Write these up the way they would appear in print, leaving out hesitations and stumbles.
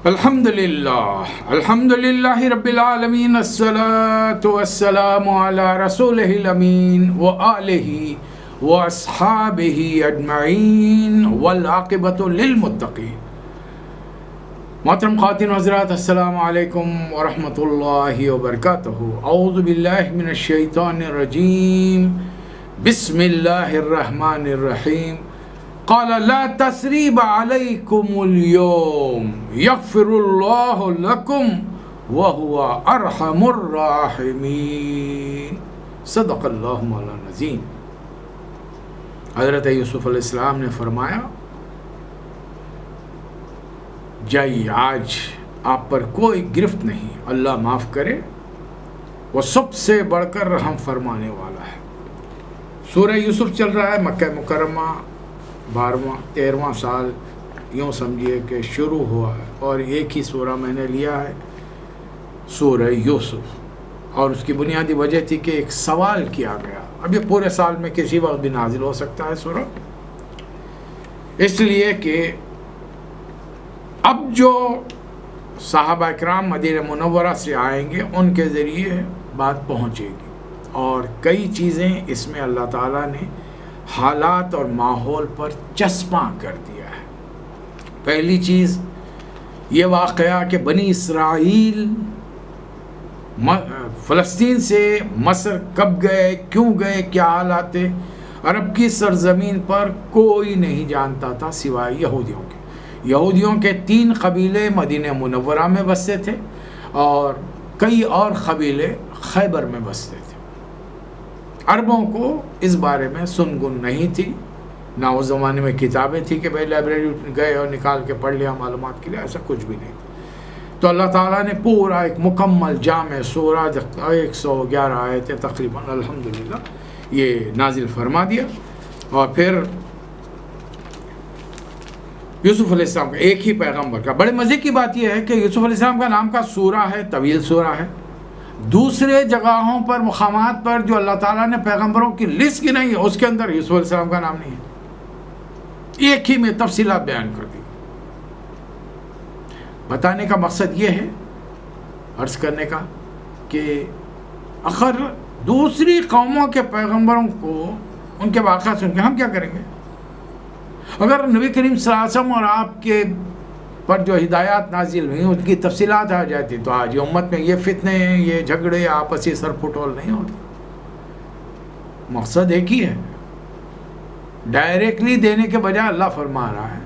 الحمدللہ رب العالمین الصلاۃ والسلام علی رسولہ الامین وآلہ واصحابہ اجمعین والعاقبۃ للمتقین۔ محترم خواتین و حضرات، السلام علیکم ورحمۃ اللہ وبرکاتہ۔ اعوذ باللہ من الشیطان الرجیم، بسم اللہ الرحمن الرحیم۔ قال لا تثریب علیکم اليوم یغفر اللہ لکم وہو ارحم الراحمین۔ صدق اللہ مولانا العظیم۔ حضرت یوسف علیہ السلام نے فرمایا، جائیے آج آپ پر کوئی گرفت نہیں، اللہ معاف کرے، وہ سب سے بڑھ کر رحم فرمانے والا ہے۔ سورہ یوسف چل رہا ہے، مکہ مکرمہ 13واں سال یوں سمجھیے کہ شروع ہوا ہے، اور ایک ہی سورہ میں نے لیا ہے، سورہ یوسف، اور اس کی بنیادی وجہ تھی کہ ایک سوال کیا گیا۔ اب یہ پورے سال میں کسی وقت بھی نازل ہو سکتا ہے سورہ، اس لیے کہ اب جو صحابہ اکرام مدینہ منورہ سے آئیں گے ان کے ذریعے بات پہنچے گی، اور کئی چیزیں اس میں اللہ تعالیٰ نے حالات اور ماحول پر چسپاں کر دیا ہے۔ پہلی چیز یہ واقعہ کہ بنی اسرائیل فلسطین سے مصر کب گئے، کیوں گئے، کیا حالات تھے، عرب کی سرزمین پر کوئی نہیں جانتا تھا سوائے یہودیوں کے 3 قبیلے مدینہ منورہ میں بستے تھے، اور کئی اور قبیلے خیبر میں بستے تھے۔ عربوں کو اس بارے میں سنگن نہیں تھی، نہ اس زمانے میں کتابیں تھیں کہ بھائی لائبریری گئے اور نکال کے پڑھ لیا معلومات کے لیے، ایسا کچھ بھی نہیں تھا۔ تو اللہ تعالیٰ نے پورا ایک مکمل جامع سورہ 111 آیتیں تقریباً الحمدللہ یہ نازل فرما دیا، اور پھر یوسف علیہ السلام کا ایک ہی پیغمبر کا۔ بڑے مزے کی بات یہ ہے کہ یوسف علیہ السلام کا نام کا سورہ ہے، طویل سورہ ہے، دوسرے جگہوں پر مقامات پر جو اللہ تعالیٰ نے پیغمبروں کی لسٹ کی نہیں ہے اس کے اندر یوسف علیہ السلام کا نام نہیں ہے، ایک ہی میں تفصیلات بیان کر دی۔ بتانے کا مقصد یہ ہے، عرض کرنے کا، کہ اگر دوسری قوموں کے پیغمبروں کو ان کے واقعات سن کے ہم کیا کریں گے؟ اگر نبی کریم صلی اللہ علیہ وسلم اور آپ کے پر جو ہدایات نازل ہوئی ان کی تفصیلات آ جاتی تو آج امت میں یہ فتنے ہیں، یہ جھگڑے، آپسی سر پھٹول نہیں ہوتے۔ مقصد ایک ہی ہے، ڈائریکٹلی دینے کے بجائے اللہ فرما رہا ہے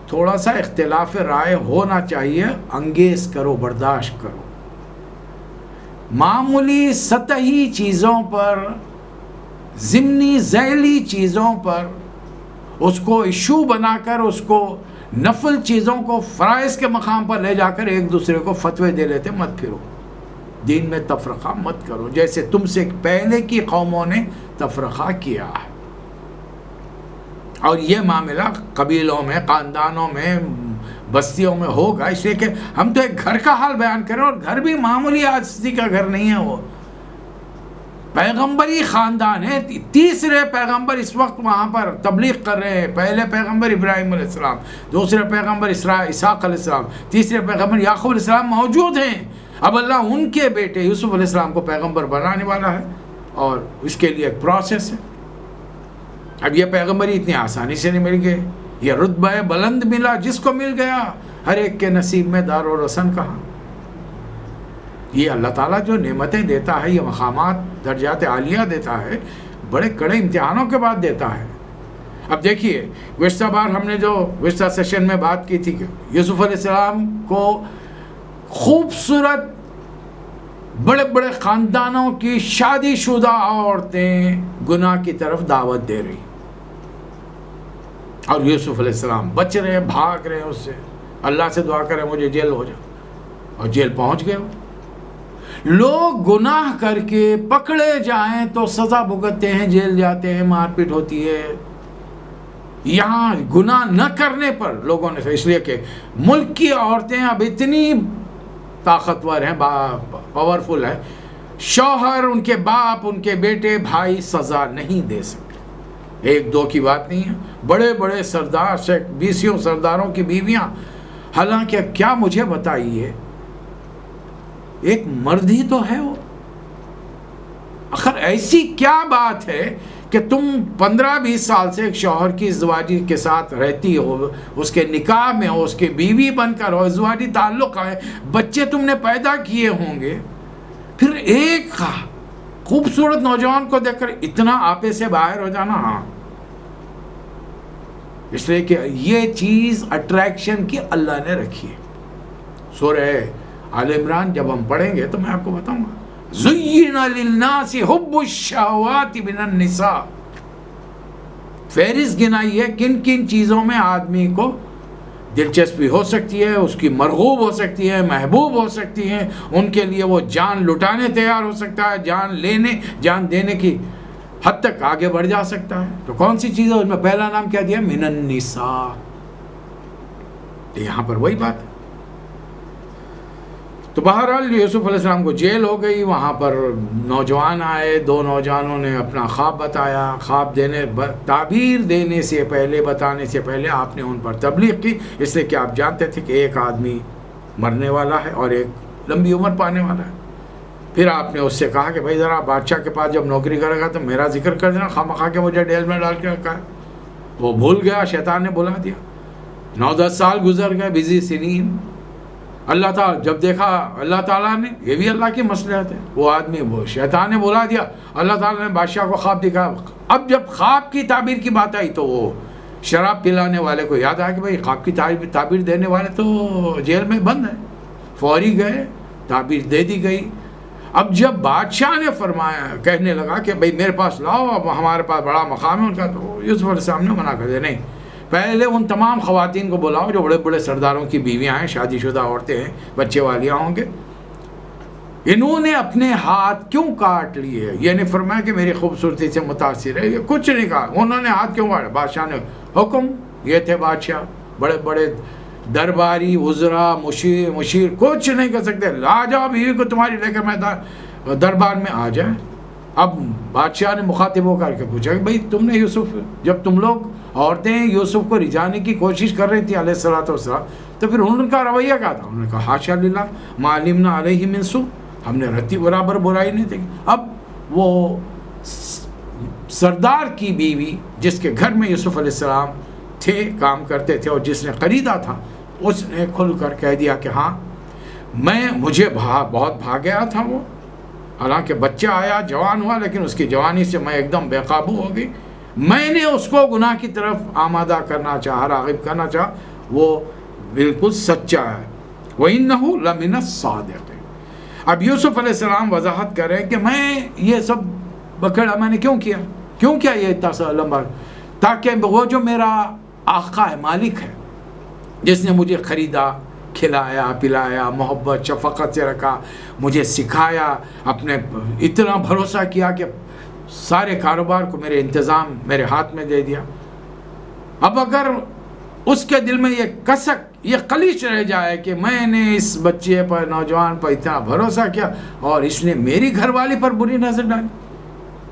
تھوڑا سا اختلاف رائے ہونا چاہیے، انگیز کرو، برداشت کرو۔ معمولی سطحی چیزوں پر، ضمنی ذیلی چیزوں پر اس کو ایشو بنا کر، اس کو نفل چیزوں کو فرائض کے مقام پر لے جا کر ایک دوسرے کو فتوے دے لیتے مت پھرو، دین میں تفرقہ مت کرو، جیسے تم سے پہلے کی قوموں نے تفرقہ کیا ہے۔ اور یہ معاملہ قبیلوں میں، خاندانوں میں، بستیوں میں ہوگا، اس لیے کہ ہم تو ایک گھر کا حال بیان کریں، اور گھر بھی معمولی آدمی کا گھر نہیں ہے، وہ پیغمبری خاندان ہے۔ تیسرے پیغمبر اس وقت وہاں پر تبلیغ کر رہے ہیں، پہلے پیغمبر ابراہیم علیہ السلام، دوسرے پیغمبر اسحاق علیہ السلام، تیسرے پیغمبر یعقوب علیہ السلام موجود ہیں۔ اب اللہ ان کے بیٹے یوسف علیہ السلام کو پیغمبر بنانے والا ہے، اور اس کے لیے ایک پروسیس ہے۔ اب یہ پیغمبری اتنی آسانی سے نہیں مل گئے، یہ رتبہ بلند ملا، جس کو مل گیا، ہر ایک کے نصیب میں دار و رسن کہاں۔ یہ اللہ تعالیٰ جو نعمتیں دیتا ہے، یہ مقامات، درجات عالیہ دیتا ہے، بڑے کڑے امتحانوں کے بعد دیتا ہے۔ اب دیکھیے، گزشتہ بار ہم نے جو گزشتہ سیشن میں بات کی تھی کہ یوسف علیہ السلام کو خوبصورت بڑے بڑے خاندانوں کی شادی شدہ عورتیں گناہ کی طرف دعوت دے رہی، اور یوسف علیہ السلام بچ رہے ہیں، بھاگ رہے ہیں اس سے، اللہ سے دعا کریں مجھے جیل ہو جائے، اور جیل پہنچ گئے۔ لوگ گناہ کر کے پکڑے جائیں تو سزا بھگتتے ہیں، جیل جاتے ہیں، مار پیٹ ہوتی ہے۔ یہاں گناہ نہ کرنے پر لوگوں نے، اس لیے کہ ملک کی عورتیں اب اتنی طاقتور ہیں، پاورفل ہیں، شوہر، ان کے باپ، ان کے بیٹے، بھائی سزا نہیں دے سکتے۔ ایک دو کی بات نہیں ہے، بڑے بڑے سردار، 20 سرداروں کی بیویاں حالانکہ کیا مجھے بتائیے، ایک مرد ہی تو ہے وہ، آخر ایسی کیا بات ہے کہ تم 15-20 سال سے ایک شوہر کی ازدواجی کے ساتھ رہتی ہو، اس کے نکاح میں ہو، اس کے بیوی بن کر ہو، ازدواجی تعلق ہے، بچے تم نے پیدا کیے ہوں گے، پھر ایک خوبصورت نوجوان کو دیکھ کر اتنا آپے سے باہر ہو جانا؟ ہاں، اس لیے کہ یہ چیز اٹریکشن کی اللہ نے رکھی ہے۔ سورہ آل عمران جب ہم پڑھیں گے تو میں آپ کو بتاؤں گا، زُيِّنَ لِلنَّاسِ حُبُّ الشَّهَوَاتِ مِنَ النِّسَاءِ، فہرست گنائی ہے کن کن چیزوں میں آدمی کو دلچسپی ہو سکتی ہے، اس کی مرغوب ہو سکتی ہے، محبوب ہو سکتی ہیں، ان کے لیے وہ جان لٹانے تیار ہو سکتا ہے، جان دینے کی حد تک آگے بڑھ جا سکتا ہے۔ تو کون سی چیز ہے؟ اس میں پہلا نام کیا دیا؟ من النساء۔ یہاں پر وہی بات ہے۔ تو بہرحال یوسف علیہ السلام کو جیل ہو گئی، وہاں پر نوجوان آئے، 2 نوجوانوں نے اپنا خواب بتایا، تعبیر دینے سے پہلے، بتانے سے پہلے آپ نے ان پر تبلیغ کی، اس لیے کہ آپ جانتے تھے کہ ایک آدمی مرنے والا ہے اور ایک لمبی عمر پانے والا ہے۔ پھر آپ نے اس سے کہا کہ بھائی ذرا بادشاہ کے پاس جب نوکری کرے گا تو میرا ذکر کر دینا، خواہ کے مجھے ڈیل میں ڈال کے رکھا ہے۔ وہ بھول گیا، شیطان نے بلا دیا۔ 9-10 سال گزر گئے، بزی سنین۔ اللہ تعالیٰ جب دیکھا، اللہ تعالیٰ نے، یہ بھی اللہ کی مصلحت ہے، وہ آدمی، وہ شیطان نے بلا دیا، اللہ تعالیٰ نے بادشاہ کو خواب دکھایا۔ اب جب خواب کی تعبیر کی بات آئی تو وہ شراب پلانے والے کو یاد آیا کہ بھائی خواب کی تعبیر دینے والے تو جیل میں بند ہیں۔ فوری گئے، تعبیر دے دی گئی۔ اب جب بادشاہ نے فرمایا، کہنے لگا کہ بھائی میرے پاس لاؤ، اب ہمارے پاس بڑا مقام ہے ان کا، تو یوسف علیہ السلام نے منع کر دیا، نہیں، پہلے ان تمام خواتین کو بلاؤ جو بڑے بڑے سرداروں کی بیویاں ہیں، شادی شدہ عورتیں ہیں، بچے والیاں ہوں گے۔ انہوں نے اپنے ہاتھ کیوں کاٹ لیے؟ یہ نہیں فرمایا کہ میری خوبصورتی سے متاثر ہے، یہ کچھ نہیں کہا، انہوں نے ہاتھ کیوں کاٹا؟ بادشاہ نے حکم، یہ تھے بادشاہ، بڑے بڑے درباری، وزراء، مشیر کچھ نہیں کر سکتے، لا جاؤ بیوی کو تمہاری لے کر میں دربار میں آ جائے۔ اب بادشاہ نے مخاطب ہو کر کے پوچھا کہ بھائی تم نے یوسف، جب تم لوگ عورتیں یوسف کو رجانے کی کوشش کر رہی تھیں علیہ الصلوۃ والسلام، تو پھر ان کا رویہ کیا تھا؟ انہوں نے کہا حاشا للہ ما علمنا علیہ من سوء، ہم نے رتی برابر برائی نہیں دیکھی۔ اب وہ سردار کی بیوی جس کے گھر میں یوسف علیہ السلام تھے، کام کرتے تھے، اور جس نے خریدا تھا، اس نے کھل کر کہہ دیا کہ ہاں مجھے بہت بھا گیا تھا وہ، حالانکہ بچہ آیا، جوان ہوا، لیکن اس کی جوانی سے میں ایک دم بے قابو ہو گئی، میں نے اس کو گناہ کی طرف آمادہ کرنا چاہا، راغب کرنا چاہا، وہ بالکل سچا ہے، وَإِنَّهُ لَمِنَ الصَّادِقِينَ۔ اب یوسف علیہ السلام وضاحت کر رہے ہیں کہ میں یہ سب بکڑا میں نے کیوں کیا یہ اتنا سا لمبا، تاکہ وہ جو میرا آقا ہے، مالک ہے، جس نے مجھے خریدا، کھلایا پلایا، محبت شفقت سے رکھا، مجھے سکھایا، اپنے اتنا بھروسہ کیا کہ سارے کاروبار کو میرے انتظام میرے ہاتھ میں دے دیا، اب اگر اس کے دل میں یہ کسک، یہ خلیش رہ جائے کہ میں نے اس بچے پر، نوجوان پر اتنا بھروسہ کیا اور اس نے میری گھر والی پر بری نظر ڈالی،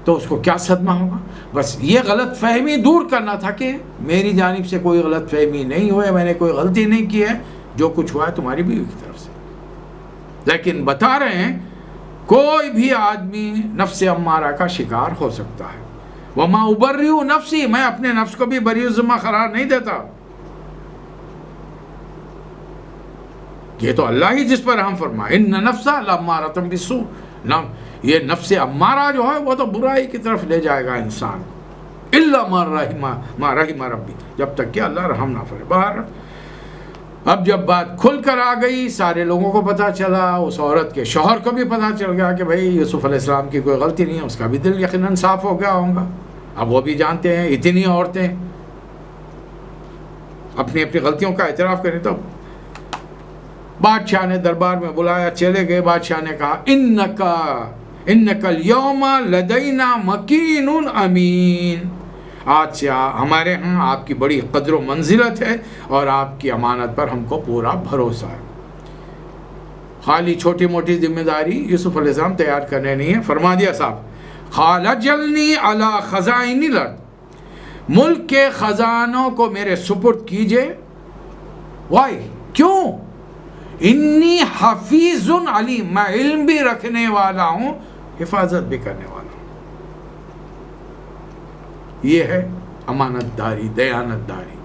تو اس کو کیا صدمہ ہوگا۔ بس یہ غلط فہمی دور کرنا تھا کہ میری جانب سے کوئی غلط فہمی نہیں ہوئے، میں نے کوئی غلطی نہیں کی ہے، جو کچھ ہوا ہے تمہاری بیوی کی طرف سے۔ لیکن بتا رہے ہیں کوئی بھی آدمی نفس امارہ کا شکار ہو سکتا ہے، وما ابرئ نفسی، میں اپنے نفس کو بھی بری الذمہ قرار نہیں دیتا، یہ تو اللہ ہی جس پر رحم فرمائے، ان نفس لامارۃ بالسوء، یہ نفس امارہ جو ہے وہ تو برائی کی طرف لے جائے گا انسان، الا ما رحم ربی، جب تک کہ اللہ رحم نہ فرمائے۔ باہر اب جب بات کھل کر آ گئی، سارے لوگوں کو پتہ چلا، اس عورت کے شوہر کو بھی پتہ چل گیا کہ بھئی یوسف علیہ السلام کی کوئی غلطی نہیں ہے، اس کا بھی دل یقیناً صاف ہو گیا ہوگا۔ اب وہ بھی جانتے ہیں اتنی عورتیں اپنی اپنی غلطیوں کا اعتراف کریں، تو بادشاہ نے دربار میں بلایا، چلے گئے، بادشاہ نے کہا انک اليوم لدینا مکین امین، آج سے ہمارے ہاں آپ کی بڑی قدر و منزلت ہے اور آپ کی امانت پر ہم کو پورا بھروسہ ہے۔ خالی چھوٹی موٹی ذمہ داری یوسف علیہ السلام تیار کرنے نہیں ہے، فرما دیا صاحب قال اجلنی علی خزائن الارض، ملک کے خزانوں کو میرے سپرد کیجئے، وائی کیوں؟ انی حفیظ علیم، میں علم بھی رکھنے والا ہوں، حفاظت بھی کرنے والا ہوں۔ یہ ہے امانت داری، دیانت داری۔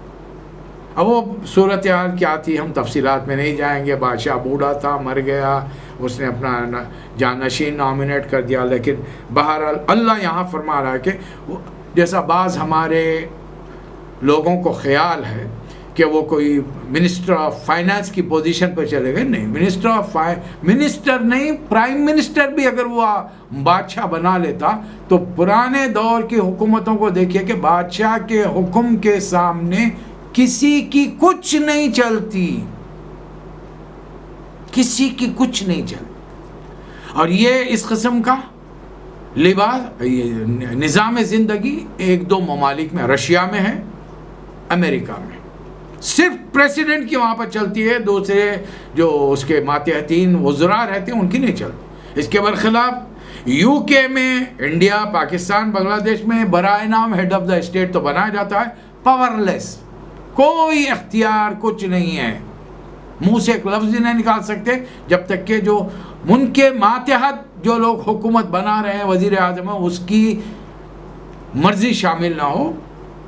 اب وہ صورتحال کیا تھی ہم تفصیلات میں نہیں جائیں گے۔ بادشاہ بوڑھا تھا، مر گیا، اس نے اپنا جانشین نامنیٹ کر دیا، لیکن بہرحال اللہ یہاں فرما رہا ہے کہ جیسا بعض ہمارے لوگوں کو خیال ہے کہ وہ کوئی منسٹر آف فائنانس کی پوزیشن پہ چلے گئے، نہیں، منسٹر نہیں، پرائم منسٹر بھی اگر وہ بادشاہ بنا لیتا تو پرانے دور کی حکومتوں کو دیکھیے کہ بادشاہ کے حکم کے سامنے کسی کی کچھ نہیں چلتی، کسی کی کچھ نہیں چلتی۔ اور یہ اس قسم کا لباس، نظام زندگی ایک دو ممالک میں، رشیا میں ہے، امریکہ میں صرف پریسیڈنٹ کی وہاں پر چلتی ہے، دوسرے جو اس کے ماتحتین وزراء رہتے ہیں ان کی نہیں چلتی۔ اس کے برخلاف یو کے میں، انڈیا، پاکستان، بنگلہ دیش میں برائے نام ہیڈ آف دا اسٹیٹ تو بنایا جاتا ہے، پاور لیس، کوئی اختیار کچھ نہیں ہے، منہ سے ایک لفظ نہیں نکال سکتے جب تک کہ جو ان کے ماتحت جو لوگ حکومت بنا رہے ہیں، وزیر اعظم ہے، اس کی مرضی شامل نہ ہو۔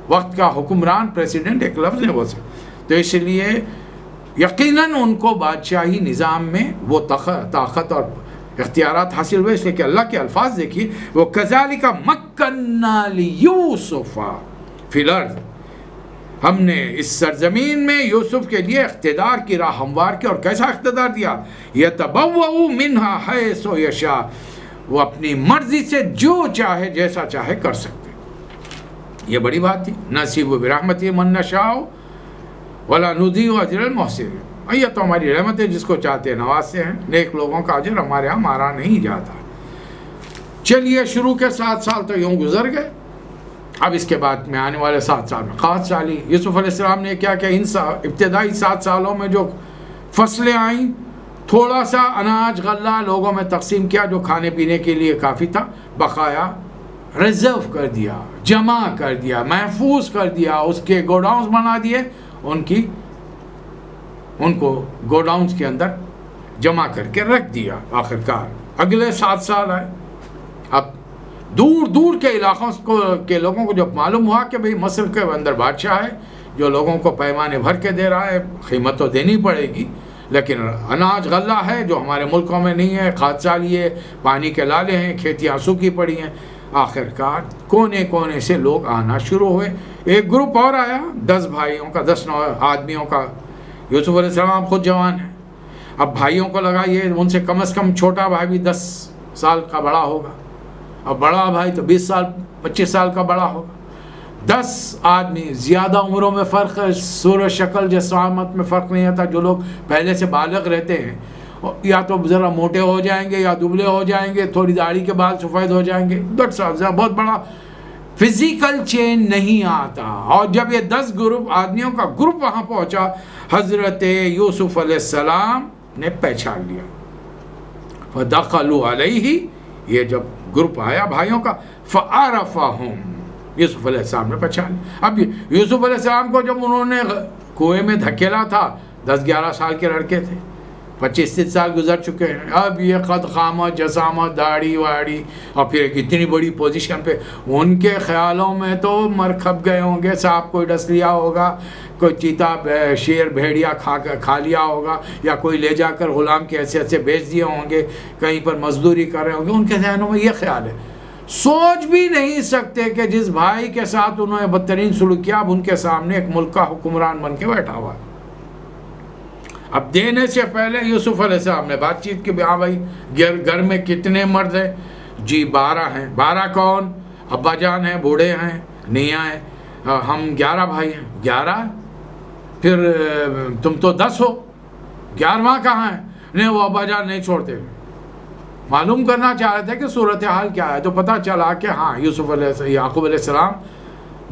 وقت کا حکمران پریسیڈنٹ ایک لفظ نہیں بول سکتے۔ تو اس لیے یقیناً ان کو بادشاہی نظام میں وہ طاقت اور اختیارات حاصل ہوئے، اس لیے کہ اللہ کے الفاظ دیکھیے، وہ کذالک مکننا لیوسف فی الارض، ہم نے اس سرزمین میں یوسف کے لیے اقتدار کی راہ ہموار کی، اور کیسا اقتدار دیا، یتبوأ منہا حیث یشاء، وہ اپنی مرضی سے جو چاہے جیسا چاہے کر سکتے۔ یہ بڑی بات تھی، نصیب برحمتہ من نشاء ولا نضیع اجر المحسنین، یہ تو ہماری رحمت ہے، جس کو چاہتے ہیں نوازتے ہیں، نیک لوگوں کا اجر ہمارے ہاں مارا نہیں جاتا۔ چلیے، شروع کے 7 سال تو یوں گزر گئے، اب اس کے بعد میں آنے والے 7 سال میں خاص سالی یوسف علیہ السلام نے کیا کہ ان ابتدائی 7 سالوں میں جو فصلیں آئیں، تھوڑا سا اناج غلہ لوگوں میں تقسیم کیا جو کھانے پینے کے لیے کافی تھا، بقایا ریزرو کر دیا، جمع کر دیا، محفوظ کر دیا، اس کے گوڈاؤنز بنا دیے، ان کو گوڈاؤنز کے اندر جمع کر کے رکھ دیا۔ آخرکار اگلے 7 سال آئے، اب دور دور کے علاقوں کے لوگوں کو جب معلوم ہوا کہ بھئی مصر کے اندر بادشاہ ہے جو لوگوں کو پیمانے بھر کے دے رہا ہے، قیمت تو دینی پڑے گی، لیکن اناج غلہ ہے جو ہمارے ملکوں میں نہیں ہے، خادثہ لیے، پانی کے لالے ہیں، کھیتیاں سوکھی پڑی ہیں، آخرکار کونے کونے سے لوگ آنا شروع ہوئے۔ ایک گروپ اور آیا، 10 بھائیوں کا، 10 آدمیوں کا۔ یوسف علیہ السلام خود جوان ہیں، اب بھائیوں کو لگا یہ ان سے کم از کم چھوٹا بھائی بھی 10 سال کا بڑا ہوگا، اب بڑا بھائی تو 20 سال 25 سال کا بڑا ہوگا۔ 10 آدمی، زیادہ عمروں میں فرق، صورت شکل جسامت میں فرق نہیں آتا، جو لوگ پہلے سے بالغ رہتے ہیں یا تو ذرا موٹے ہو جائیں گے یا دبلے ہو جائیں گے، تھوڑی داڑھی کے بال سفید ہو جائیں گے، بہت بڑا فزیکل چینج نہیں آتا۔ اور جب یہ 10 گروپ آدمیوں کا گروپ وہاں پہنچا، حضرت یوسف علیہ السلام نے پہچان لیا، فدخلوا علیہ، یہ جب گروپ آیا بھائیوں کا، فعرفہم، یوسف علیہ السلام نے پہچان لیا۔ اب یوسف علیہ السلام کو جب انہوں نے کنویں میں دھکیلا تھا، 10-11 سال کے لڑکے تھے، 25-30 سال گزر چکے ہیں، اب یہ قد قامت، جسامت، داڑھی واڑی، اور پھر ایک اتنی بڑی پوزیشن پہ، ان کے خیالوں میں تو مر کھپ گئے ہوں گے، سانپ کوئی ڈس لیا ہوگا، کوئی چیتا شیر بھیڑیا کھا لیا ہوگا، یا کوئی لے جا کر غلام کی حیثیت سے بیچ دیے ہوں گے، کہیں پر مزدوری کر رہے ہوں گے، ان کے ذہنوں میں یہ خیال ہے۔ سوچ بھی نہیں سکتے کہ جس بھائی کے ساتھ انہوں نے بدترین سلوک کیا، اب ان کے سامنے ایک ملک کا حکمران بن کے بیٹھا ہوا ہے۔ اب دینے سے پہلے یوسف علیہ السلام نے بات چیت کی، ہاں بھائی گھر میں کتنے مرد ہیں؟ جی 12 ہیں۔ 12 کون؟ ابا جان ہیں، بوڑھے ہیں، نیا ہیں، ہم 11 بھائی ہیں۔ 11؟ پھر تم تو 10 ہو، 11واں کہاں ہے؟ نہیں، وہ ابا جان نہیں چھوڑتے۔ معلوم کرنا چاہ رہے تھے کہ صورتحال کیا ہے، تو پتہ چلا کہ ہاں یعقوب علیہ السلام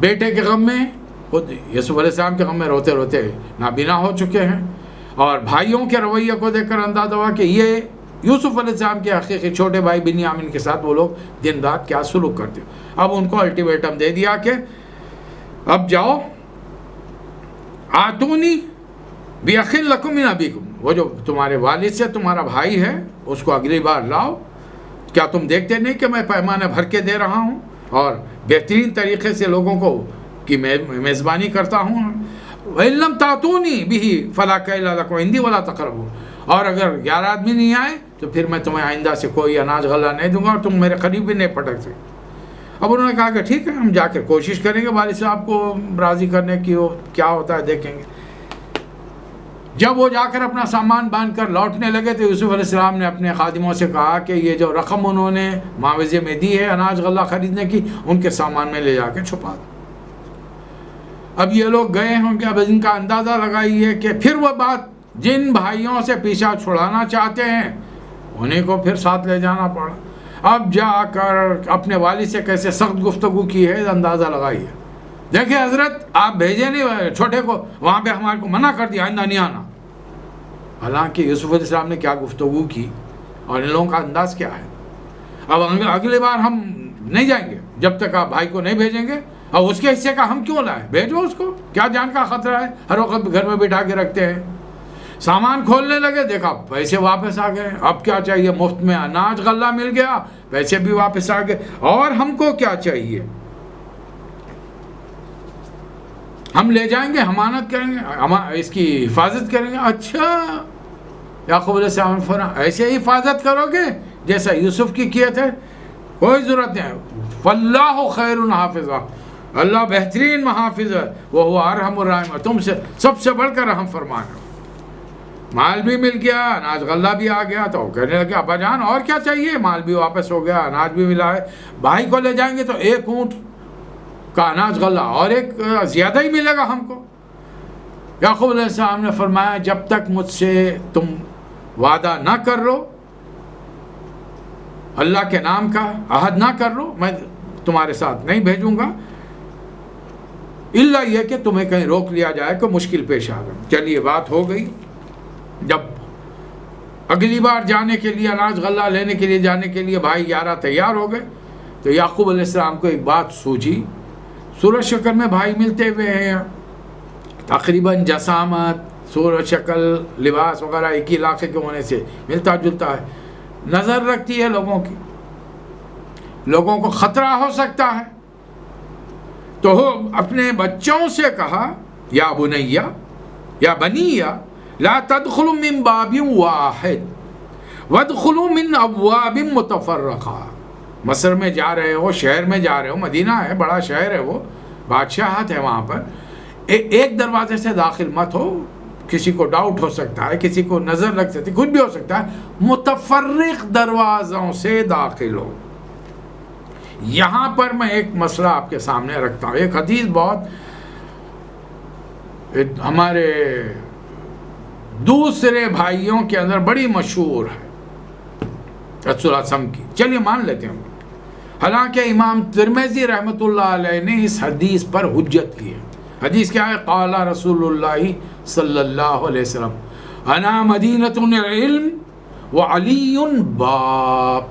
بیٹے کے غم میں، خود یوسف علیہ السلام کے غم میں روتے روتے نابینا ہو چکے ہیں، اور بھائیوں کے رویے کو دیکھ کر اندازہ ہوا کہ یہ یوسف علیہ السلام کے حقیقی چھوٹے بھائی بنیامین کے ساتھ وہ لوگ دن رات کیا سلوک کرتے۔ اب ان کو الٹیمیٹم دے دیا کہ اب جاؤ، آتونی بِأَخٍ لَكُم مِّنْ أَبِيكُم، وہ جو تمہارے والد سے تمہارا بھائی ہے اس کو اگلی بار لاؤ. کیا تم دیکھتے نہیں کہ میں پیمانے بھر کے دے رہا ہوں اور بہترین طریقے سے لوگوں کو کی میزبانی کرتا ہوں. وَإِن لَّمْ تَأْتُونِي بِهِ فَلَا كَيْلَ لَكُمْ عِندِي وَلَا تَقْرَبُوا، اور اگر 11 آدمی نہیں آئے تو پھر میں تمہیں آئندہ سے کوئی اناج غلہ نہیں دوں گا اور تم میرے قریب بھی نہیں پٹک سکتے. اب انہوں نے کہا کہ ٹھیک ہے، ہم جا کر کوشش کریں گے والد صاحب کو راضی کرنے کی، وہ کیا ہوتا ہے دیکھیں گے. جب وہ جا کر اپنا سامان باندھ کر لوٹنے لگے تو یوسف علیہ السلام نے اپنے خادموں سے کہا کہ یہ جو رقم انہوں نے معاوضے میں دی ہے اناج غلہ خریدنے کی، ان کے سامان میں لے جا کے چھپا دو. اب یہ لوگ گئے ہوں گے. اب ان کا اندازہ لگائیے کہ پھر وہ بات جن بھائیوں سے پیچھا چھڑانا چاہتے ہیں انہیں کو پھر ساتھ لے جانا پڑا. اب جا کر اپنے والد سے کیسے سخت گفتگو کی ہے اندازہ لگائیے. دیکھیں حضرت، آپ بھیجے نہیں چھوٹے کو وہاں پہ، ہمارے کو منع کر دیا آئندہ نہیں آنا. حالانکہ یوسف علیہ السلام نے کیا گفتگو کی اور ان لوگوں کا انداز کیا ہے. اب اگلی بار ہم نہیں جائیں گے جب تک آپ بھائی کو نہیں بھیجیں گے، اور اس کے حصے کا ہم کیوں لائیں، بھیجو اس کو، کیا جان کا خطرہ ہے، ہر وقت گھر میں بٹھا کے رکھتے ہیں. سامان کھولنے لگے، دیکھا پیسے واپس آ گئے. اب کیا چاہیے، مفت میں اناج غلہ مل گیا، پیسے بھی واپس آ گئے، اور ہم کو کیا چاہیے، ہم لے جائیں گے، امانت کریں گے، اس کی حفاظت کریں گے. اچھا، یعقوب علیہ السلام نے فرمایا ایسے ہی حفاظت کرو گے جیسا یوسف کی کیے تھے، کوئی ضرورت نہیں. فاللہ خیر حافظہ، اللہ بہترین محافظ ہے، وہ ارحم الراحمین، تم سے سب سے بڑھ کر رحم فرمانا. مال بھی مل گیا، اناج غلہ بھی آ گیا. تو کہنے لگے ابا جان اور کیا چاہیے، مال بھی واپس ہو گیا، اناج بھی ملا ہے. بھائی کو لے جائیں گے تو 1 اونٹ کا اناج غلہ اور ایک زیادہ ہی ملے گا ہم کو. یعقوب علیہ السلام نے فرمایا جب تک مجھ سے تم وعدہ نہ کر لو، اللہ کے نام کا عہد نہ کر لو، میں تمہارے ساتھ نہیں بھیجوں گا، الا یہ کہ تمہیں کہیں روک لیا جائے کہ مشکل پیش آ گئی. چلیے بات ہو گئی. جب اگلی بار جانے کے لیے اناج غلہ لینے کے لیے جانے کے لیے بھائی 11 تیار ہو گئے تو یعقوب علیہ السلام کو ایک بات سوجھی. صورت شکل میں بھائی ملتے ہوئے ہیں، تقریباً جسامت، صورت شکل، لباس وغیرہ ایک ہی علاقے کے ہونے سے ملتا جلتا ہے. نظر رکھتی ہے لوگوں کی، لوگوں کو خطرہ ہو سکتا ہے. تو اپنے بچوں سے کہا یا بنیا یا بنیا لا تدخلوا من باب واحد وادخلوا من ابواب متفرقہ. مصر میں جا رہے ہو، شہر میں جا رہے ہو، مدینہ ہے، بڑا شہر ہے، وہ بادشاہت ہے وہاں پر، ایک دروازے سے داخل مت ہو. کسی کو ڈاؤٹ ہو سکتا ہے، کسی کو نظر لگ سکتی، کچھ بھی ہو سکتا ہے. متفرق دروازوں سے داخل ہو. یہاں پر میں ایک مسئلہ آپ کے سامنے رکھتا ہوں. ایک حدیث بہت ہمارے دوسرے بھائیوں کے اندر بڑی مشہور ہے رسول اللہ صلی اللہ علیہ وسلم کی. چلیے مان لیتے ہیں. حالانکہ امام ترمذی رحمۃ اللہ علیہ نے اس حدیث پر حجت کی ہے. حدیث کیا ہے؟ قال رسول اللہ صلی اللہ علیہ وسلم انا مدینۃ العلم وعلی باب.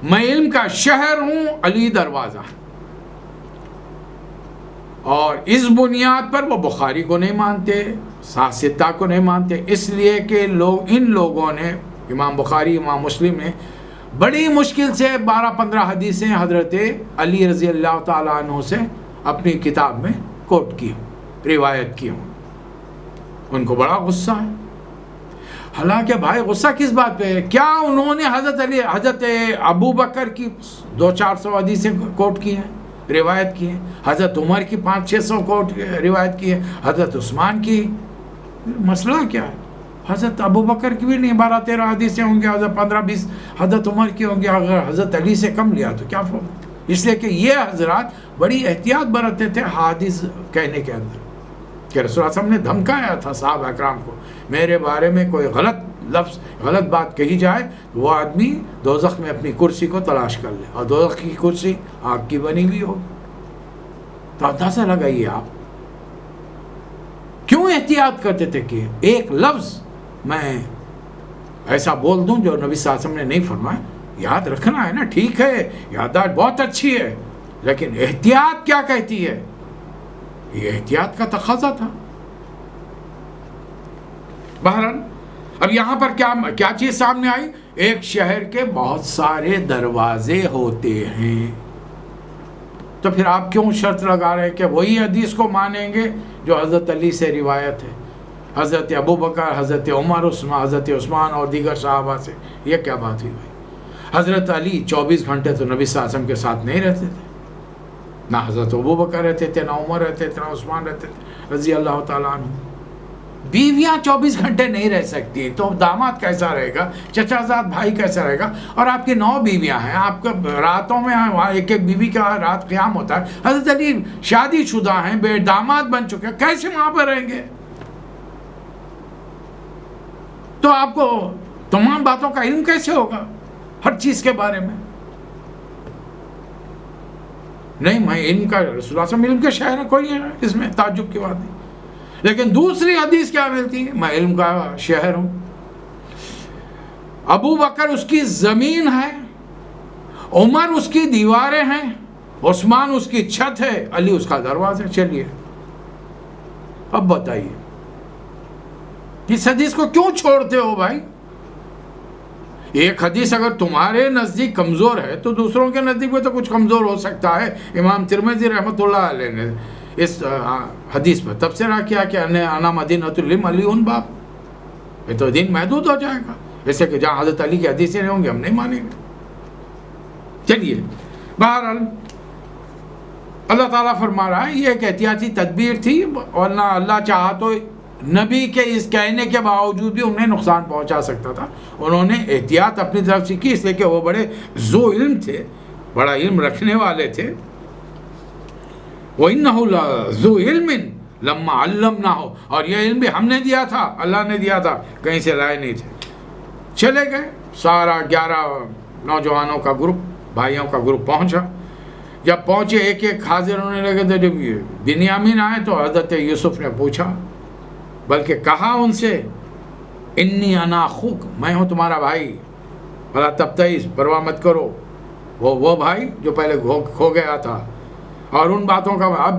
میں علم کا شہر ہوں، علی دروازہ. اور اس بنیاد پر وہ بخاری کو نہیں مانتے، ستہ کو نہیں مانتے، اس لیے کہ ان لوگوں نے، امام بخاری، امام مسلم نے بڑی مشکل سے 12-15 حدیثیں حضرت علی رضی اللہ تعالیٰ عنہ سے اپنی کتاب میں کوٹ کی ہوں، روایت کی ہوں. ان کو بڑا غصہ ہے. حالانکہ بھائی غصہ کس بات پہ ہے؟ کیا انہوں نے حضرت ابو بکر کی 200-400 حدیثیں کوٹ کی ہیں، روایت کی ہیں، حضرت عمر کی 500-600 کوٹ روایت کی ہے، حضرت عثمان کی؟ مسئلہ کیا ہے؟ حضرت ابو بکر کی بھی نہیں 12-13 حدیثیں ہوں گے، حضرت 15-20 حضرت عمر کی ہوں گے. اگر حضرت علی سے کم لیا تو کیا فرق؟ اس لیے کہ یہ حضرات بڑی احتیاط برتتے تھے حدیث کہنے کے اندر، کہ رسول اللہ صلی اللہ علیہ وسلم نے دھمکایا تھا صحابہ اکرام کو، میرے بارے میں کوئی غلط لفظ، غلط بات کہی جائے وہ آدمی دوزخ میں اپنی کرسی کو تلاش کر لے، اور دوزخ کی کرسی آگ کی بنی ہوئی ہو. تو اندازہ لگائیے آپ کیوں احتیاط کرتے تھے کہ ایک لفظ میں ایسا بول دوں جو نبی صلی اللہ علیہ وسلم نے نہیں فرمایا. یاد رکھنا ہے نا، ٹھیک ہے یادداشت بہت اچھی ہے، لیکن احتیاط کیا کہتی ہے؟ یہ احتیاط کا تقاضا تھا. بہرحال اب یہاں پر کیا چیز سامنے آئی؟ ایک شہر کے بہت سارے دروازے ہوتے ہیں، تو پھر آپ کیوں شرط لگا رہے ہیں کہ وہی حدیث کو مانیں گے جو حضرت علی سے روایت ہے، حضرت ابو بکر، حضرت عمر، حضرت عثمان اور دیگر صحابہ سے؟ یہ کیا بات ہوئی بھائی؟ حضرت علی 24 گھنٹے تو نبی صلی اللہ علیہ وسلم کے ساتھ نہیں رہتے تھے، نہ حضرت ابو بکر رہتے تھے، نہ عمر رہتے تھے، نہ عثمان رہتے تھے رضی اللہ تعالیٰ عنہ۔ بیویاں 24 گھنٹے نہیں رہ سکتی، تو داماد کیسا رہے گا، چچا زاد بھائی کیسا رہے گا؟ اور آپ کی 9 بیویاں ہیں، آپ کا راتوں میں وہاں ایک ایک بیوی کا رات قیام ہوتا ہے۔ حضرت علی شادی شدہ ہیں، بے داماد بن چکے، کیسے وہاں پر رہیں گے؟ تو آپ کو تمام باتوں کا علم کیسے ہوگا ہر چیز کے بارے میں؟ نہیں، میں علم کا، رسول اللہ صلی اللہ علیہ وسلم علم کے شہر ہیں، کوئی اس میں تعجب کی بات نہیں۔ لیکن دوسری حدیث کیا ملتی ہے؟ میں علم کا شہر ہوں۔ ابو بکر اس کی زمین ہے، عمر اس کی دیواریں ہیں، عثمان اس کی چھت ہے، علی اس کا دروازہ۔ چلیے اب بتائیے اس حدیث کو کیوں چھوڑتے ہو بھائی؟ ایک حدیث اگر تمہارے نزدیک کمزور ہے تو دوسروں کے نزدیک بھی تو کچھ کمزور ہو سکتا ہے۔ امام ترمذی رحمۃ اللہ علیہ نے اس حدیث پر تبصرہ کیا کہ انا مدینۃ العلم علی باب، یہ تو دین محدود ہو جائے گا، جیسے کہ جہاں حضرت علی کی حدیثیں نہیں ہوں گی ہم نہیں مانیں گے۔ چلیے بہرحال اللہ تعالیٰ فرما رہا ہے یہ ایک احتیاطی تدبیر تھی، ورنہ اللہ چاہا تو نبی کے اس کہنے کے باوجود بھی انہیں نقصان پہنچا سکتا تھا۔ انہوں نے احتیاط اپنی طرف سے کی، اس لیے کہ وہ بڑے ذو علم تھے، بڑا علم رکھنے والے تھے۔ وَإِنَّهُ لَذُو عِلْمٍ لَمَّا عَلَّمْنَاهُ، اور یہ علم بھی ہم نے دیا تھا، اللہ نے دیا تھا، کہیں سے لائے نہیں تھے۔ چلے گئے، سارا 11 نوجوانوں کا گروپ، بھائیوں کا گروپ پہنچا۔ جب پہنچے ایک ایک حاضر ہونے لگے تو جب بنیامین آئے تو حضرت یوسف نے پوچھا، بلکہ کہا ان سے، انی انا اخوک، میں ہوں تمہارا بھائی، فلا تبتئس، پرواہ مت کرو۔ وہ بھائی جو پہلے کھو گیا تھا، اور ان باتوں کا اب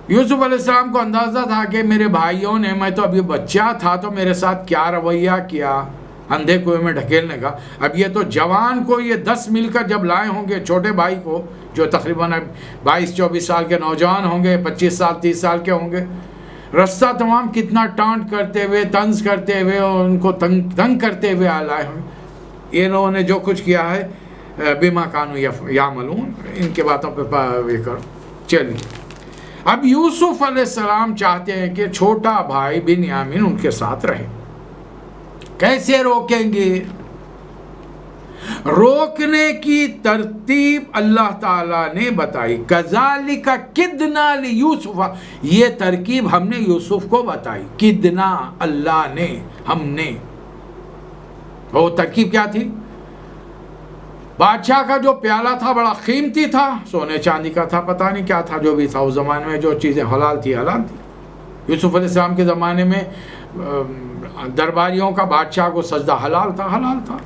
یوسف علیہ السلام کو اندازہ تھا کہ میرے بھائیوں نے، میں تو ابھی بچہ تھا تو میرے ساتھ کیا رویہ کیا اندھے کنویں میں ڈھکیلنے کا، اب یہ تو جوان کو یہ 10 مل کر جب لائے ہوں گے چھوٹے بھائی کو جو تقریباً 22-24 سال کے نوجوان ہوں گے، 25 سال 30 سال کے ہوں گے، رستہ تمام کتنا ٹانٹ کرتے ہوئے، طنز کرتے ہوئے اور ان کو تنگ کرتے ہوئے لائے ہوں گے۔ انہوں نے جو کچھ کیا ہے بما کانوا یعملون، ان کے باتوں پہ یہ کرو۔ چلیے اب یوسف علیہ السلام چاہتے ہیں کہ چھوٹا بھائی بنیامین ان کے ساتھ رہے۔ کیسے روکیں گے؟ روکنے کی ترتیب اللہ تعالیٰ نے بتائی، کذالک کدنا لیوسف، یہ ترکیب ہم نے یوسف کو بتائی، کدنا اللہ نے، ہم نے۔ وہ ترکیب کیا تھی؟ بادشاہ کا جو پیالہ تھا بڑا قیمتی تھا، سونے چاندی کا تھا، پتہ نہیں کیا تھا، جو بھی تھا اس زمانے میں جو چیزیں حلال تھی حلال تھی۔ یوسف علیہ السلام کے زمانے میں درباریوں کا بادشاہ کو سجدہ حلال تھا۔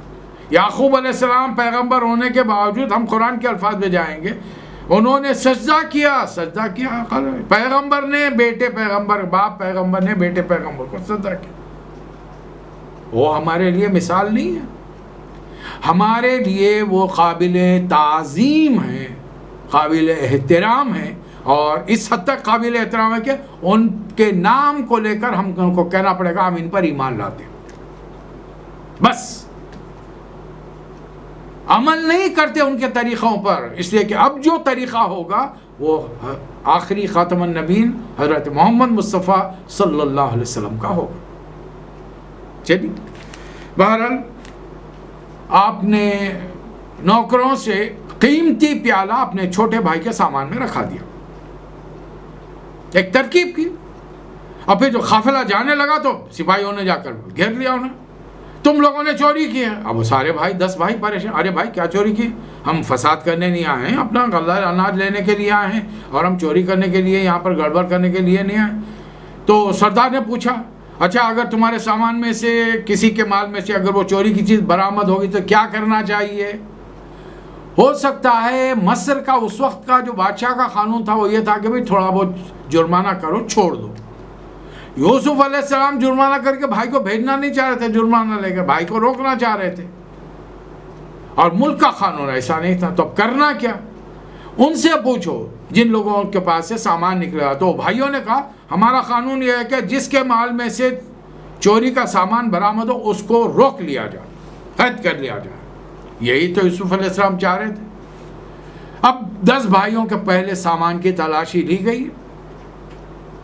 یعقوب علیہ السلام پیغمبر ہونے کے باوجود، ہم قرآن کے الفاظ میں جائیں گے، انہوں نے سجدہ کیا۔ پیغمبر نے بیٹے پیغمبر، باپ پیغمبر نے بیٹے پیغمبر کو سجدہ کیا۔ وہ ہمارے لیے مثال نہیں ہے، ہمارے لیے وہ قابل تعظیم ہے، قابل احترام ہے، اور اس حد تک قابل احترام ہے کہ ان کے نام کو لے کر ہم کو کہنا پڑے گا ہم ان پر ایمان لاتے ہیں، بس عمل نہیں کرتے ان کے طریقوں پر، اس لیے کہ اب جو طریقہ ہوگا وہ آخری خاتم النبیین حضرت محمد مصطفیٰ صلی اللہ علیہ وسلم کا ہوگا۔ چلیے بہرحال آپ نے نوکروں سے قیمتی پیالہ اپنے چھوٹے بھائی کے سامان میں رکھا دیا، ایک ترکیب کی، اور پھر جو قافلہ جانے لگا تو سپاہیوں نے جا کر گھیر لیا انہیں، تم لوگوں نے چوری کی ہے۔ اب وہ سارے بھائی 10 بھائی پریشان، ارے بھائی کیا چوری کی؟ ہم فساد کرنے نہیں آئے ہیں، اپنا غلہ اناج لینے کے لیے آئے ہیں، اور ہم چوری کرنے کے لیے یہاں پر گڑبڑ کرنے کے لیے نہیں آئے۔ تو سردار نے پوچھا، اچھا اگر تمہارے سامان میں سے کسی کے مال میں سے اگر وہ چوری کی چیز برآمد ہوگی تو کیا کرنا چاہیے؟ ہو سکتا ہے مصر کا اس وقت کا جو بادشاہ کا قانون تھا وہ یہ تھا کہ بھئی تھوڑا بہت جرمانہ کرو، چھوڑ دو، یوسف علیہ السلام جرمانہ کر کے بھائی کو بھیجنا نہیں چاہ رہے تھے، جرمانہ لے کر بھائی کو روکنا چاہ رہے تھے، اور ملک کا قانون ایسا نہیں تھا، تو اب کرنا کیا؟ ان سے پوچھو جن لوگوں کے پاس سے سامان نکلا، تو بھائیوں نے کہا ہمارا قانون یہ ہے کہ جس کے مال میں سے چوری کا سامان برآمد ہو اس کو روک لیا جائے، قید کر لیا جائے۔ یہی تو یوسف علیہ السلام چاہ رہے تھے۔ اب 10 بھائیوں کے پہلے سامان کی تلاشی لی گئی،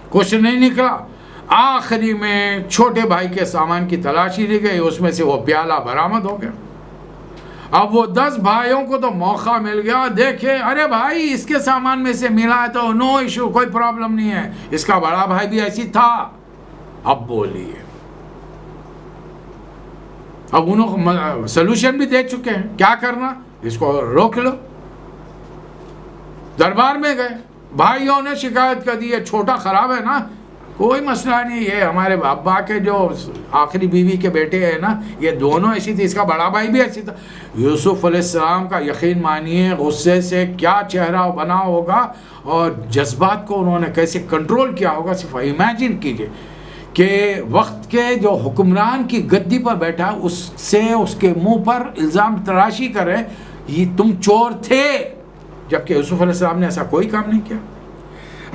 کچھ نہیں نکلا، آخری میں چھوٹے بھائی کے سامان کی تلاشی لی گئی، اس میں سے وہ پیالہ برآمد ہو گیا۔ اب وہ 10 بھائیوں کو تو موقع مل گیا، دیکھے ارے بھائی اس کے سامان میں سے ملا ہے تو نو ایشو، کوئی پرابلم نہیں ہے، اس کا بڑا بھائی بھی ایسی تھا۔ اب بولیے، اب انہوں کو سلوشن بھی دے چکے ہیں، کیا کرنا، اس کو روک لو۔ دربار میں گئے، بھائیوں نے شکایت کر دی ہے، چھوٹا خراب ہے نا، کوئی مسئلہ نہیں، یہ ہمارے ابا کے جو آخری بیوی کے بیٹے ہیں نا، یہ دونوں ایسی تھی، اس کا بڑا بھائی بھی ایسی تھا۔ یوسف علیہ السلام کا یقین مانیے غصے سے کیا چہرہ بنا ہوگا، اور جذبات کو انہوں نے کیسے کنٹرول کیا ہوگا، صرف امیجن کیجئے کہ وقت کے جو حکمران کی گدی پر بیٹھا اس سے اس کے منہ پر الزام تراشی کرے یہ تم چور تھے، جبکہ یوسف علیہ السلام نے ایسا کوئی کام نہیں کیا۔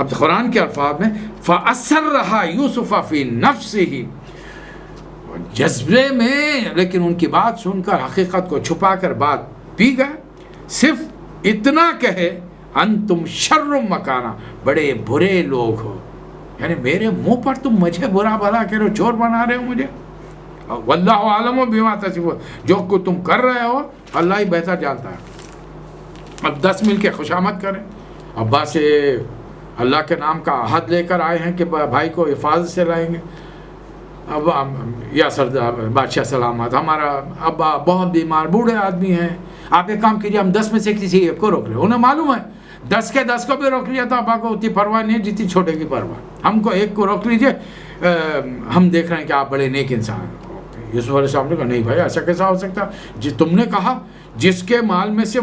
اب قرآن کے الفاظ میں فَأَسَرَّهَا يُوسُفَ فِي نَفْسِهِ، جذبے میں، لیکن ان کی بات سن کر حقیقت کو چھپا کر بات پی گئے، صرف اتنا کہے انتم شر مکانا، بڑے برے لوگ ہو، یعنی میرے منہ پر تم مجھے برا بھلا کہہ رہے ہو، چور بنا رہے ہو مجھے، واللہ عالم بما تصفون، جو کو تم کر رہے ہو اللہ ہی بہتر جانتا ہے۔ اب 10 مل کے خوشامد کریں، ابا سے اللہ کے نام کا عہد لے کر آئے ہیں کہ بھائی کو حفاظت سے لائیں گے۔ اب یا سردار بادشاہ سلامت، ہمارا ابا بہت بیمار بوڑھے آدمی ہیں، آپ ایک کام کیجیے، ہم 10 میں سے کسی ایک کو روک لیں۔ انہیں معلوم ہے 10 کے 10 کو بھی روک لیا تو ابا کو اتنی پرواہ نہیں ہے جتنی چھوٹے کی پرواہ، ہم کو ایک کو روک لیجئے، ہم دیکھ رہے ہیں کہ آپ بڑے نیک انسان ہیں۔ یوسف علیہ السلام نے کہا نہیں بھائی ایسا کیسا ہو سکتا، تم نے کہا جس کے مال میں سے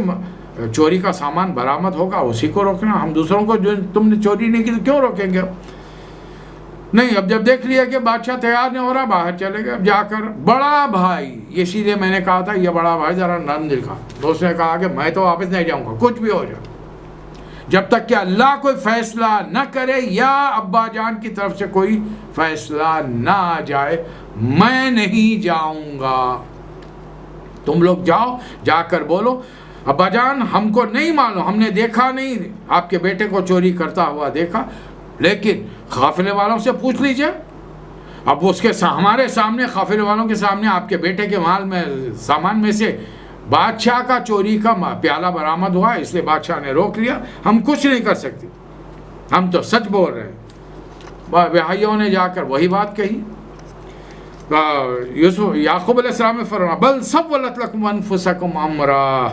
چوری کا سامان برآمد ہوگا اسی کو روکنا، ہم دوسروں کو جو تم نے چوری نہیں کی تو کیوں روکیں گے؟ نہیں، اب جب دیکھ لیا کہ بادشاہ تیار نہیں ہو رہا باہر چلے گئے۔ اب جا کر بڑا بھائی، اسی لیے میں نے کہا تھا یہ بڑا بھائی ذرا نرم دل کا، تو اس نے کہا کہ میں تو واپس نہیں جاؤں گا، کچھ بھی ہو جائے، جب تک کہ اللہ کوئی فیصلہ نہ کرے یا ابا جان کی طرف سے کوئی فیصلہ نہ آ جائے میں نہیں جاؤں گا۔ تم لوگ جاؤ، جا کر بولو ابا جان ہم کو نہیں معلوم، ہم نے دیکھا نہیں، آپ کے بیٹے کو چوری کرتا ہوا دیکھا، لیکن قافلے والوں سے پوچھ لیجئے۔ اب اس کے ہمارے سامنے، قافلے والوں کے سامنے آپ کے بیٹے کے مال میں سامان میں سے بادشاہ کا چوری کا پیالہ برآمد ہوا، اس لیے بادشاہ نے روک لیا، ہم کچھ نہیں کر سکتے، ہم تو سچ بول رہے ہیں۔ بھائیوں نے جا کر وہی بات کہی۔ یعقوب علیہ السلام نے فرمایا بل سولت لکم انفسکم امرا،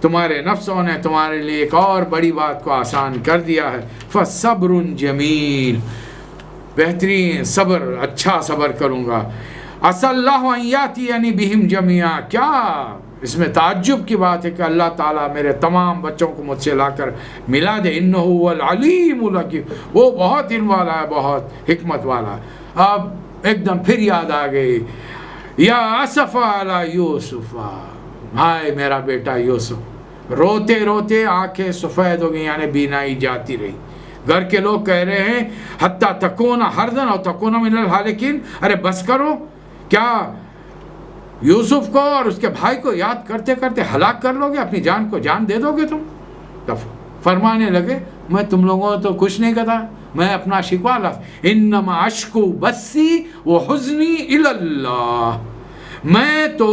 تمہارے نفسوں نے تمہارے لیے ایک اور بڑی بات کو آسان کر دیا ہے، فصبر جمیل، بہترین صبر، اچھا صبر کروں گا، عسى اللہ ان یاتینی بہم جمیعا، کیا اس میں تعجب کی بات ہے کہ اللہ تعالیٰ میرے تمام بچوں کو مجھ سے لا کر ملا دے، انہ هو العلیم الحکیم، وہ بہت علم والا ہے، بہت حکمت والا ہے۔ اب ایک دم پھر یاد آ گئی، یا اسف علی یوسف، ہائے میرا بیٹا یوسف، روتے روتے آنکھیں سفید ہو گئی، یعنی بینائی جاتی رہی۔ گھر کے لوگ کہہ رہے ہیں حتی تکون حرزن اور تکون من الحالکین، ارے بس کرو، کیا یوسف کو اور اس کے بھائی کو یاد کرتے کرتے ہلاک کر لو گے، اپنی جان کو جان دے دو گے تم؟ تب فرمانے لگے میں تم لوگوں تو کچھ نہیں کہتا، میں اپنا شکوہ انما اشکو بسی وحزنی الی اللہ، میں تو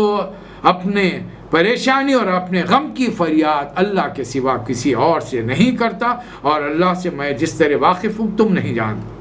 اپنے پریشانی اور اپنے غم کی فریاد اللہ کے سوا کسی اور سے نہیں کرتا، اور اللہ سے میں جس طرح واقف ہوں تم نہیں جانتا۔